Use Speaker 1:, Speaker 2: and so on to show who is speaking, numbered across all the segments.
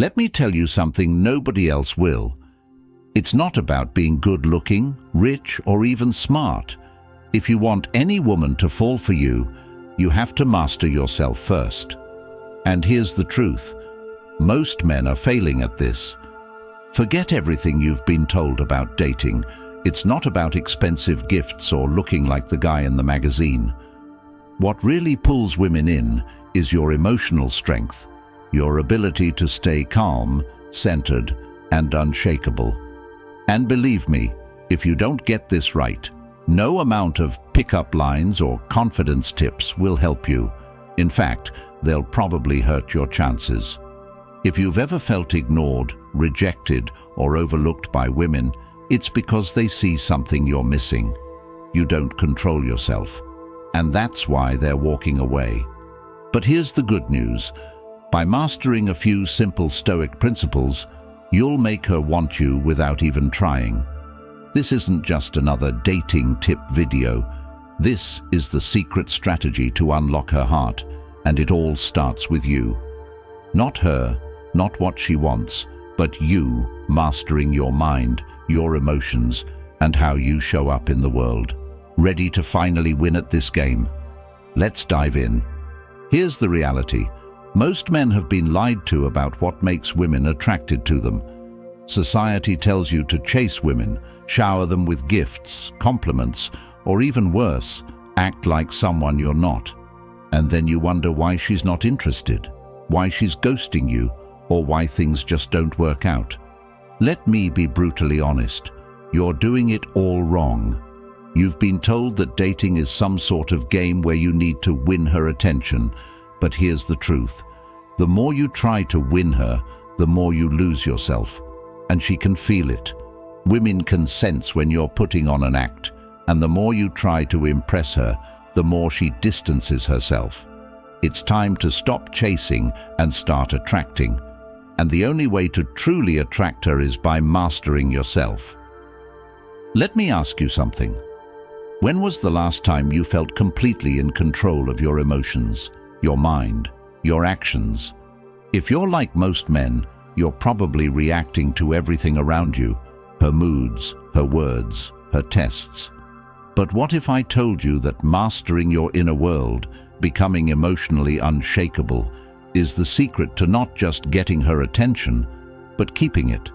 Speaker 1: Let me tell you something nobody else will. It's not about being good-looking, rich, or even smart. If you want any woman to fall for you, you have to master yourself first. And here's the truth. Most men are failing at this. Forget everything you've been told about dating. It's not about expensive gifts or looking like the guy in the magazine. What really pulls women in is your emotional strength, your ability to stay calm, centered, and unshakable. And believe me, if you don't get this right, no amount of pickup lines or confidence tips will help you. In fact, they'll probably hurt your chances. If you've ever felt ignored, rejected, or overlooked by women, it's because they see something you're missing. You don't control yourself. And that's why they're walking away. But here's the good news. By mastering a few simple Stoic principles, you'll make her want you without even trying. This isn't just another dating tip video. This is the secret strategy to unlock her heart, and it all starts with you. Not her, not what she wants, but you mastering your mind, your emotions, and how you show up in the world. Ready to finally win at this game? Let's dive in. Here's the reality. Most men have been lied to about what makes women attracted to them. Society tells you to chase women, shower them with gifts, compliments, or even worse, act like someone you're not. And then you wonder why she's not interested, why she's ghosting you, or why things just don't work out. Let me be brutally honest. You're doing it all wrong. You've been told that dating is some sort of game where you need to win her attention. But here's the truth. The more you try to win her, the more you lose yourself. And she can feel it. Women can sense when you're putting on an act. And the more you try to impress her, the more she distances herself. It's time to stop chasing and start attracting. And the only way to truly attract her is by mastering yourself. Let me ask you something. When was the last time you felt completely in control of your emotions, your mind, your actions? If you're like most men, you're probably reacting to everything around you, her moods, her words, her tests. But what if I told you that mastering your inner world, becoming emotionally unshakable, is the secret to not just getting her attention, but keeping it?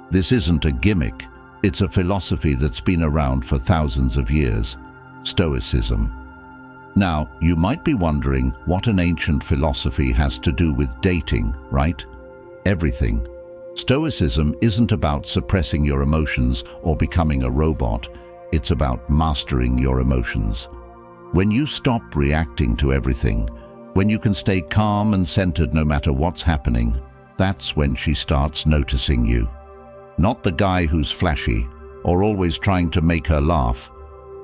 Speaker 1: This isn't a gimmick. It's a philosophy that's been around for thousands of years, Stoicism. Now, you might be wondering what an ancient philosophy has to do with dating, right? Everything. Stoicism isn't about suppressing your emotions or becoming a robot. It's about mastering your emotions. When you stop reacting to everything, when you can stay calm and centered no matter what's happening, that's when she starts noticing you. Not the guy who's flashy or always trying to make her laugh,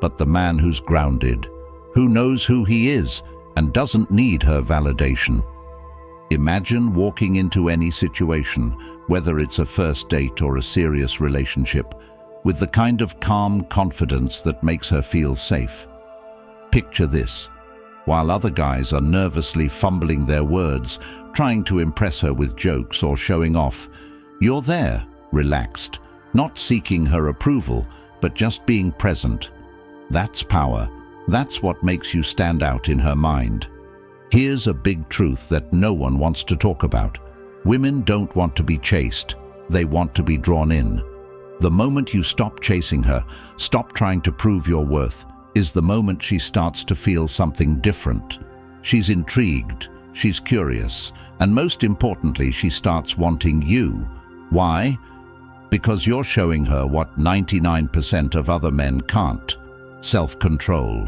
Speaker 1: but the man who's grounded, who knows who he is and doesn't need her validation. Imagine walking into any situation, whether it's a first date or a serious relationship, with the kind of calm confidence that makes her feel safe. Picture this. While other guys are nervously fumbling their words, trying to impress her with jokes or showing off, you're there, relaxed, not seeking her approval, but just being present. That's power. That's what makes you stand out in her mind. Here's a big truth that no one wants to talk about. Women don't want to be chased. They want to be drawn in. The moment you stop chasing her, stop trying to prove your worth, is the moment she starts to feel something different. She's intrigued, she's curious, and most importantly, she starts wanting you. Why? Because you're showing her what 99% of other men can't: self-control.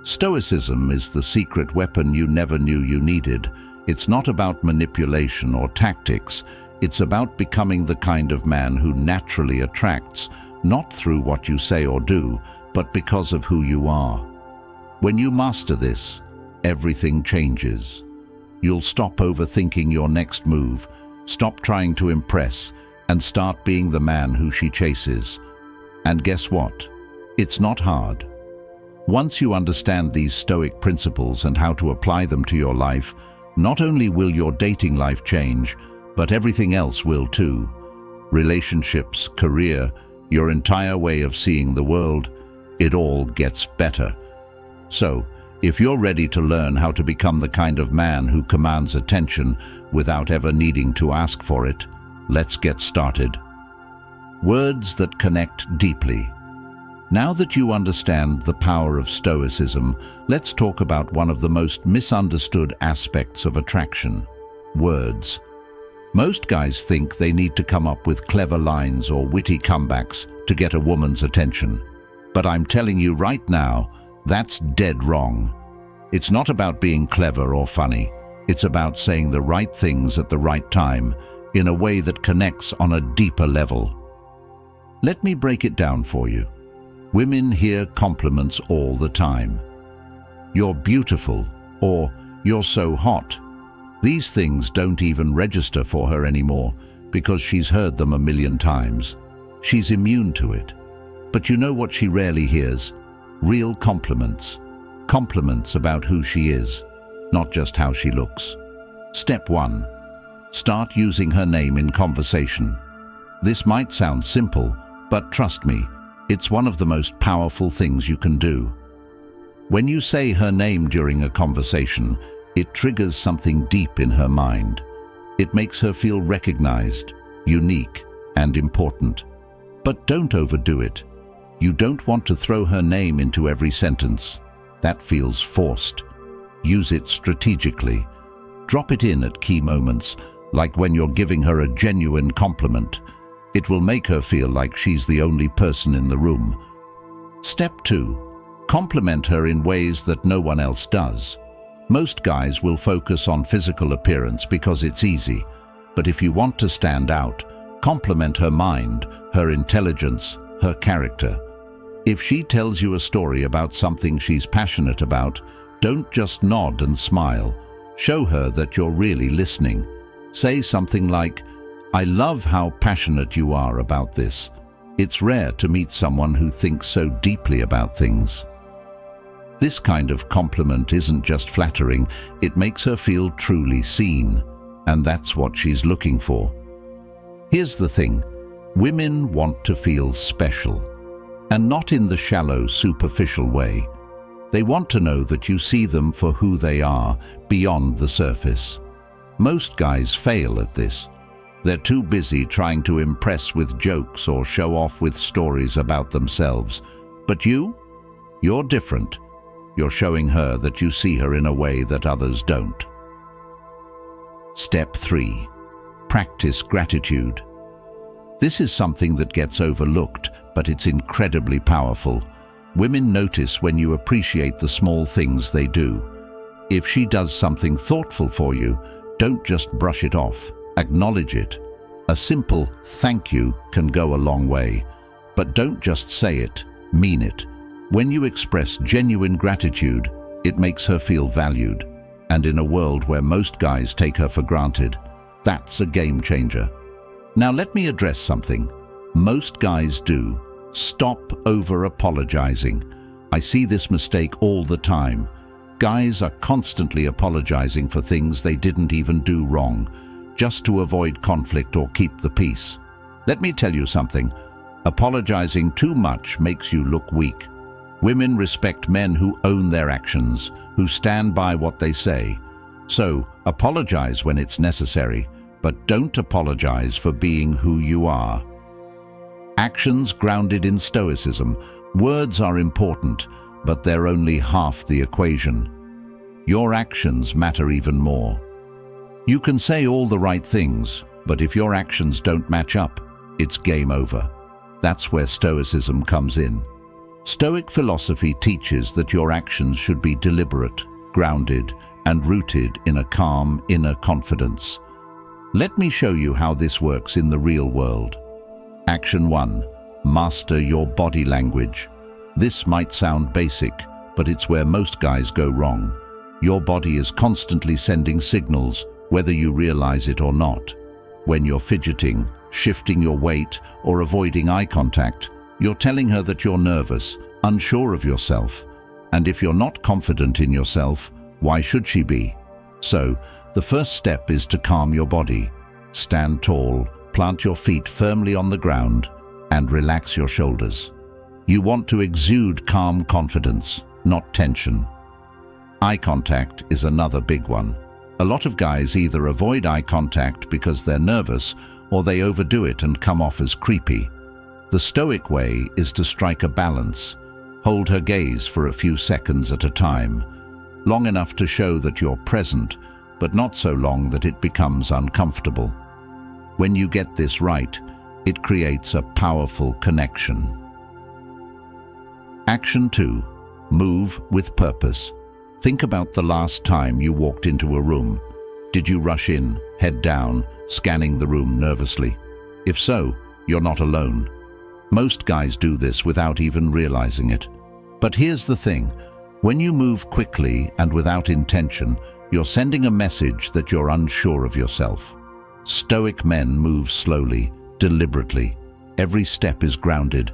Speaker 1: Stoicism is the secret weapon you never knew you needed. It's not about manipulation or tactics. It's about becoming the kind of man who naturally attracts, not through what you say or do, but because of who you are. When you master this, everything changes. You'll stop overthinking your next move, stop trying to impress, and start being the man who she chases. And guess what? It's not hard. Once you understand these Stoic principles and how to apply them to your life, not only will your dating life change, but everything else will too. Relationships, career, your entire way of seeing the world, it all gets better. So, if you're ready to learn how to become the kind of man who commands attention without ever needing to ask for it, let's get started. Words that connect deeply. Now that you understand the power of Stoicism, let's talk about one of the most misunderstood aspects of attraction: words. Most guys think they need to come up with clever lines or witty comebacks to get a woman's attention. But I'm telling you right now, that's dead wrong. It's not about being clever or funny. It's about saying the right things at the right time, in a way that connects on a deeper level. Let me break it down for you. Women hear compliments all the time. You're beautiful, or you're so hot. These things don't even register for her anymore because she's heard them a million times. She's immune to it. But you know what she rarely hears? Real compliments. Compliments about who she is, not just how she looks. Step 1. Start using her name in conversation. This might sound simple, but trust me, it's one of the most powerful things you can do. When you say her name during a conversation, it triggers something deep in her mind. It makes her feel recognized, unique, and important. But don't overdo it. You don't want to throw her name into every sentence. That feels forced. Use it strategically. Drop it in at key moments, like when you're giving her a genuine compliment. It will make her feel like she's the only person in the room. Step 2. Compliment her in ways that no one else does. Most guys will focus on physical appearance because it's easy, but if you want to stand out, compliment her mind, her intelligence, her character. If she tells you a story about something she's passionate about, don't just nod and smile. Show her that you're really listening. Say something like, "I love how passionate you are about this." It's rare to meet someone who thinks so deeply about things. This kind of compliment isn't just flattering, it makes her feel truly seen, and that's what she's looking for. Here's the thing, women want to feel special, and not in the shallow, superficial way. They want to know that you see them for who they are, beyond the surface. Most guys fail at this. They're too busy trying to impress with jokes or show off with stories about themselves. But you're different. You're showing her that you see her in a way that others don't. Step 3. Practice gratitude. This is something that gets overlooked, but it's incredibly powerful. Women notice when you appreciate the small things they do. If she does something thoughtful for you, don't just brush it off. Acknowledge it. A simple thank you can go a long way. But don't just say it, mean it. When you express genuine gratitude, it makes her feel valued. And in a world where most guys take her for granted, that's a game changer. Now let me address something most guys do. Stop over-apologizing. I see this mistake all the time. Guys are constantly apologizing for things they didn't even do wrong, just to avoid conflict or keep the peace. Let me tell you something. Apologizing too much makes you look weak. Women respect men who own their actions, who stand by what they say. So, apologize when it's necessary, but don't apologize for being who you are. Actions grounded in Stoicism. Words are important, but they're only half the equation. Your actions matter even more. You can say all the right things, but if your actions don't match up, it's game over. That's where Stoicism comes in. Stoic philosophy teaches that your actions should be deliberate, grounded, and rooted in a calm inner confidence. Let me show you how this works in the real world. Action 1. Master your body language. This might sound basic, but it's where most guys go wrong. Your body is constantly sending signals, whether you realize it or not. When you're fidgeting, shifting your weight, or avoiding eye contact, you're telling her that you're nervous, unsure of yourself. And if you're not confident in yourself, why should she be? So, the first step is to calm your body. Stand tall, plant your feet firmly on the ground, and relax your shoulders. You want to exude calm confidence, not tension. Eye contact is another big one. A lot of guys either avoid eye contact because they're nervous, or they overdo it and come off as creepy. The Stoic way is to strike a balance. Hold her gaze for a few seconds at a time, long enough to show that you're present, but not so long that it becomes uncomfortable. When you get this right, it creates a powerful connection. Action 2. Move with purpose. Think about the last time you walked into a room. Did you rush in, head down, scanning the room nervously? If so, you're not alone. Most guys do this without even realizing it. But here's the thing. When you move quickly and without intention, you're sending a message that you're unsure of yourself. Stoic men move slowly, deliberately. Every step is grounded.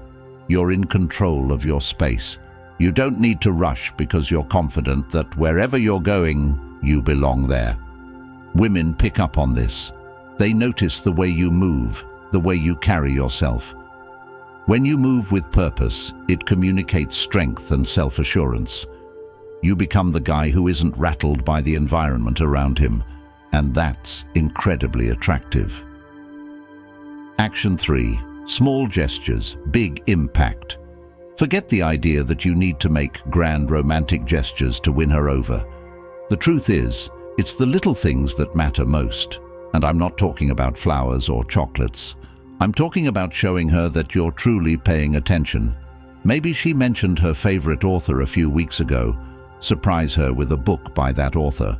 Speaker 1: You're in control of your space. You don't need to rush because you're confident that wherever you're going, you belong there. Women pick up on this. They notice the way you move, the way you carry yourself. When you move with purpose, it communicates strength and self-assurance. You become the guy who isn't rattled by the environment around him, and that's incredibly attractive. Action 3. Small gestures, big impact. Forget the idea that you need to make grand romantic gestures to win her over. The truth is, it's the little things that matter most. And I'm not talking about flowers or chocolates. I'm talking about showing her that you're truly paying attention. Maybe she mentioned her favorite author a few weeks ago. Surprise her with a book by that author.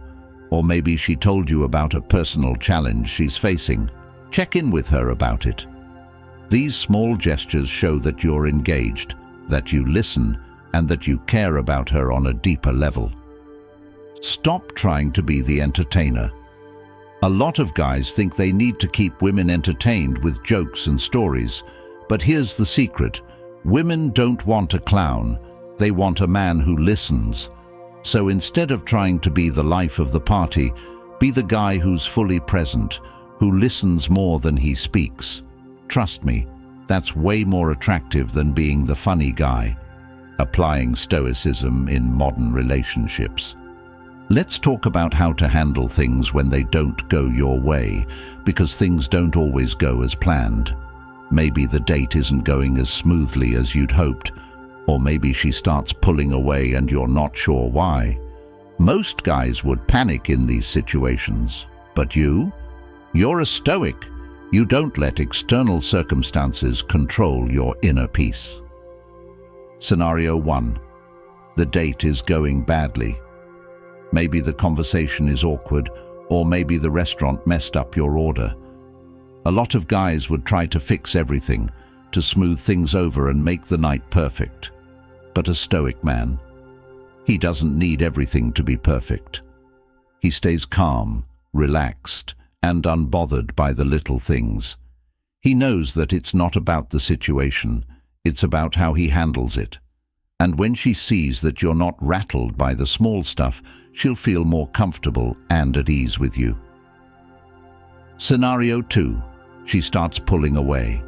Speaker 1: Or maybe she told you about a personal challenge she's facing. Check in with her about it. These small gestures show that you're engaged, that you listen, and that you care about her on a deeper level. Stop trying to be the entertainer. A lot of guys think they need to keep women entertained with jokes and stories, but here's the secret. Women don't want a clown, they want a man who listens. So instead of trying to be the life of the party, be the guy who's fully present, who listens more than he speaks. Trust me, that's way more attractive than being the funny guy. Applying Stoicism in modern relationships. Let's talk about how to handle things when they don't go your way, because things don't always go as planned. Maybe the date isn't going as smoothly as you'd hoped, or maybe she starts pulling away and you're not sure why. Most guys would panic in these situations, but you're a Stoic. You don't let external circumstances control your inner peace. Scenario 1. The date is going badly. Maybe the conversation is awkward, or maybe the restaurant messed up your order. A lot of guys would try to fix everything, to smooth things over and make the night perfect. But a Stoic man, he doesn't need everything to be perfect. He stays calm, relaxed, and unbothered by the little things. He knows that it's not about the situation, it's about how he handles it. And when she sees that you're not rattled by the small stuff, she'll feel more comfortable and at ease with you. Scenario 2. She starts pulling away.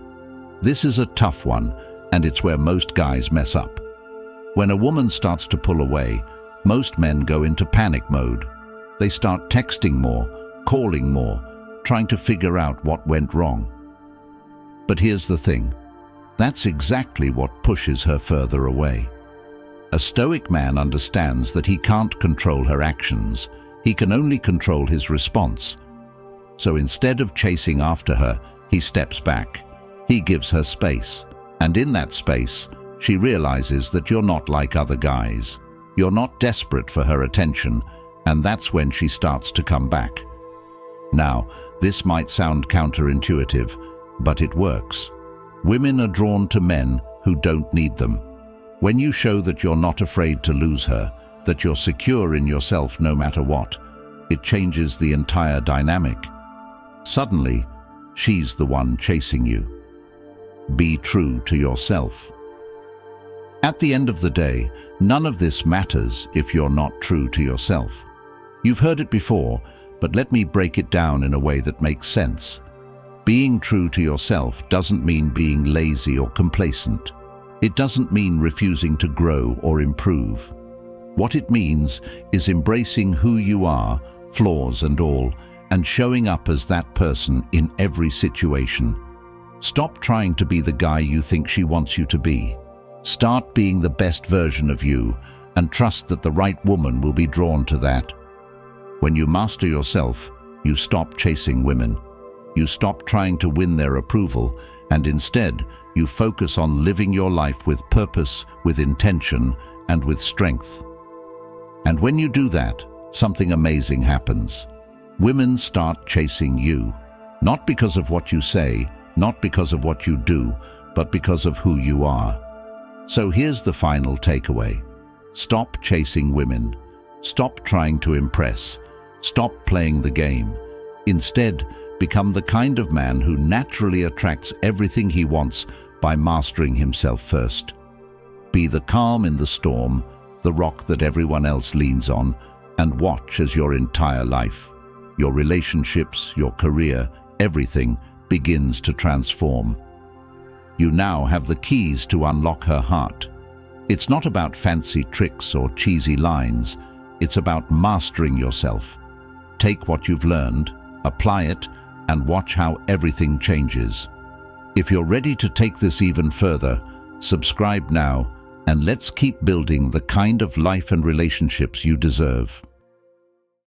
Speaker 1: This is a tough one, and it's where most guys mess up. When a woman starts to pull away, most men go into panic mode. They start texting more, calling more, trying to figure out what went wrong. But here's the thing. That's exactly what pushes her further away. A Stoic man understands that he can't control her actions. He can only control his response. So instead of chasing after her, he steps back. He gives her space. And in that space, she realizes that you're not like other guys. You're not desperate for her attention, and that's when she starts to come back. Now, this might sound counterintuitive, but it works. Women are drawn to men who don't need them. When you show that you're not afraid to lose her, that you're secure in yourself no matter what, it changes the entire dynamic. Suddenly, she's the one chasing you. Be true to yourself. At the end of the day, none of this matters if you're not true to yourself. You've heard it before, but let me break it down in a way that makes sense. Being true to yourself doesn't mean being lazy or complacent. It doesn't mean refusing to grow or improve. What it means is embracing who you are, flaws and all, and showing up as that person in every situation. Stop trying to be the guy you think she wants you to be. Start being the best version of you, and trust that the right woman will be drawn to that. When you master yourself, you stop chasing women. You stop trying to win their approval, and instead, you focus on living your life with purpose, with intention, and with strength. And when you do that, something amazing happens. Women start chasing you, not because of what you say, not because of what you do, but because of who you are. So here's the final takeaway. Stop chasing women. Stop trying to impress. Stop playing the game. Instead, become the kind of man who naturally attracts everything he wants by mastering himself first. Be the calm in the storm, the rock that everyone else leans on, and watch as your entire life, your relationships, your career, everything begins to transform. You now have the keys to unlock her heart. It's not about fancy tricks or cheesy lines. It's about mastering yourself. Take what you've learned, apply it, and watch how everything changes. If you're ready to take this even further, subscribe now, and let's keep building the kind of life and relationships you deserve.